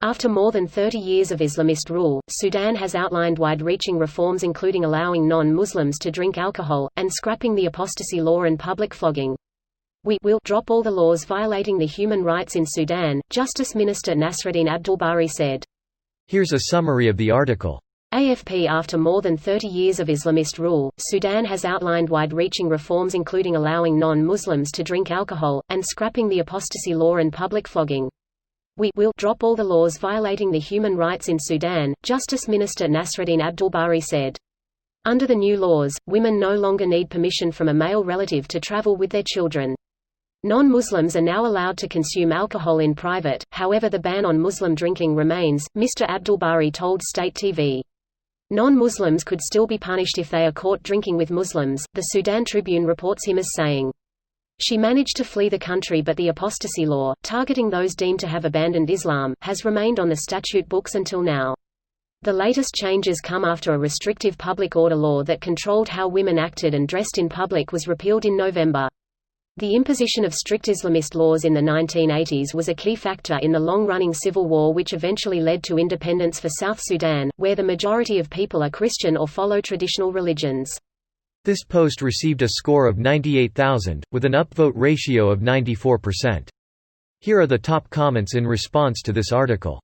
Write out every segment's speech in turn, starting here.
After more than 30 years of Islamist rule, Sudan has outlined wide-reaching reforms including allowing non-Muslims to drink alcohol, and scrapping the apostasy law and public flogging. "We will drop all the laws violating the human rights in Sudan," Justice Minister Nasreddin Abdulbari said. Here's a summary of the article. AFP After more than 30 years of Islamist rule, Sudan has outlined wide-reaching reforms including allowing non-Muslims to drink alcohol, and scrapping the apostasy law and public flogging. "We will drop all the laws violating the human rights in Sudan," Justice Minister Nasreddin Abdulbari said. Under the new laws, women no longer need permission from a male relative to travel with their children. Non-Muslims are now allowed to consume alcohol in private, however the ban on Muslim drinking remains, Mr. Abdulbari told State TV. Non-Muslims could still be punished if they are caught drinking with Muslims, the Sudan Tribune reports him as saying. She managed to flee the country, but the apostasy law, targeting those deemed to have abandoned Islam, has remained on the statute books until now. The latest changes come after a restrictive public order law that controlled how women acted and dressed in public was repealed in November. The imposition of strict Islamist laws in the 1980s was a key factor in the long-running civil war which eventually led to independence for South Sudan, where the majority of people are Christian or follow traditional religions. This post received a score of 98,000, with an upvote ratio of 94%. Here are the top comments in response to this article.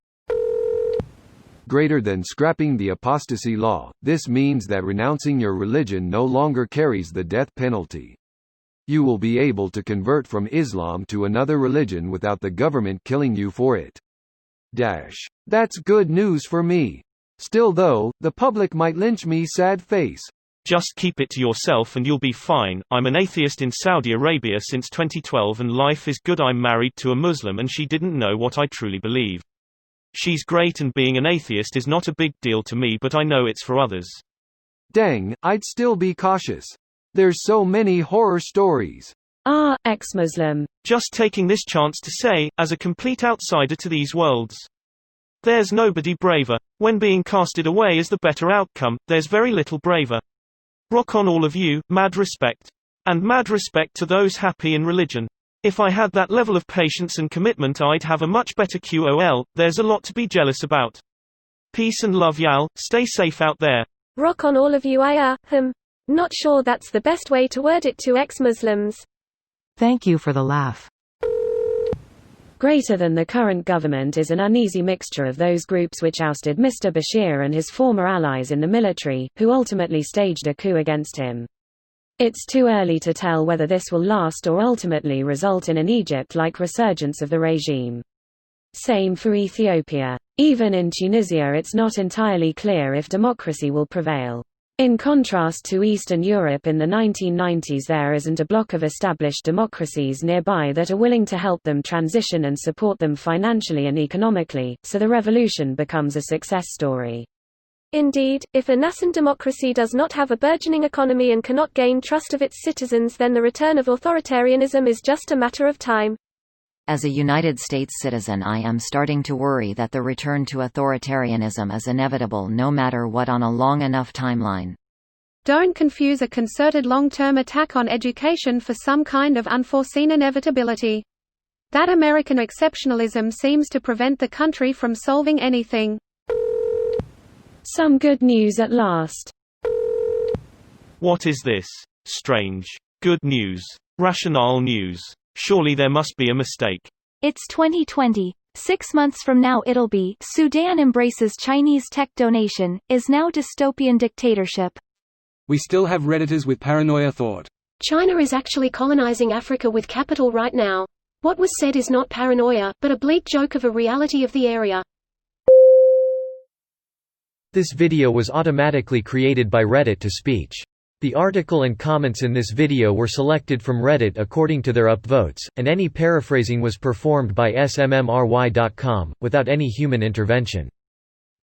Greater than scrapping the apostasy law, this means that renouncing your religion no longer carries the death penalty. You will be able to convert from Islam to another religion without the government killing you for it. That's good news for me. Still though, the public might lynch me, sad face. Just keep it to yourself and you'll be fine. I'm an atheist in Saudi Arabia since 2012 and life is good. I'm married to a Muslim and she didn't know what I truly believe. She's great and being an atheist is not a big deal to me, but I know it's for others. Dang, I'd still be cautious. There's so many horror stories. Ex-Muslim. Just taking this chance to say, as a complete outsider to these worlds, there's nobody braver. When being casted away is the better outcome, there's very little braver. Rock on all of you, mad respect. And mad respect to those happy in religion. If I had that level of patience and commitment I'd have a much better QOL, there's a lot to be jealous about. Peace and love y'all, stay safe out there. Rock on all of you. Not sure that's the best way to word it to ex-Muslims. Thank you for the laugh. Greater than the current government is an uneasy mixture of those groups which ousted Mr. Bashir and his former allies in the military, who ultimately staged a coup against him. It's too early to tell whether this will last or ultimately result in an Egypt-like resurgence of the regime. Same for Ethiopia. Even in Tunisia it's not entirely clear if democracy will prevail. In contrast to Eastern Europe in the 1990s, there isn't a bloc of established democracies nearby that are willing to help them transition and support them financially and economically, so the revolution becomes a success story. Indeed, if a nascent democracy does not have a burgeoning economy and cannot gain trust of its citizens, then the return of authoritarianism is just a matter of time. As a United States citizen, I am starting to worry that the return to authoritarianism is inevitable no matter what on a long enough timeline. Don't confuse a concerted long-term attack on education for some kind of unforeseen inevitability. That American exceptionalism seems to prevent the country from solving anything. Some good news at last. What is this? Strange. Good news. Rational news. Surely there must be a mistake. It's 2020. 6 months from now it'll be Sudan embraces Chinese tech donation, is now dystopian dictatorship. We still have Redditors with paranoia thought. China is actually colonizing Africa with capital right now. What was said is not paranoia, but a bleak joke of a reality of the area. This video was automatically created by Reddit to speech. The article and comments in this video were selected from Reddit according to their upvotes, and any paraphrasing was performed by smmry.com, without any human intervention.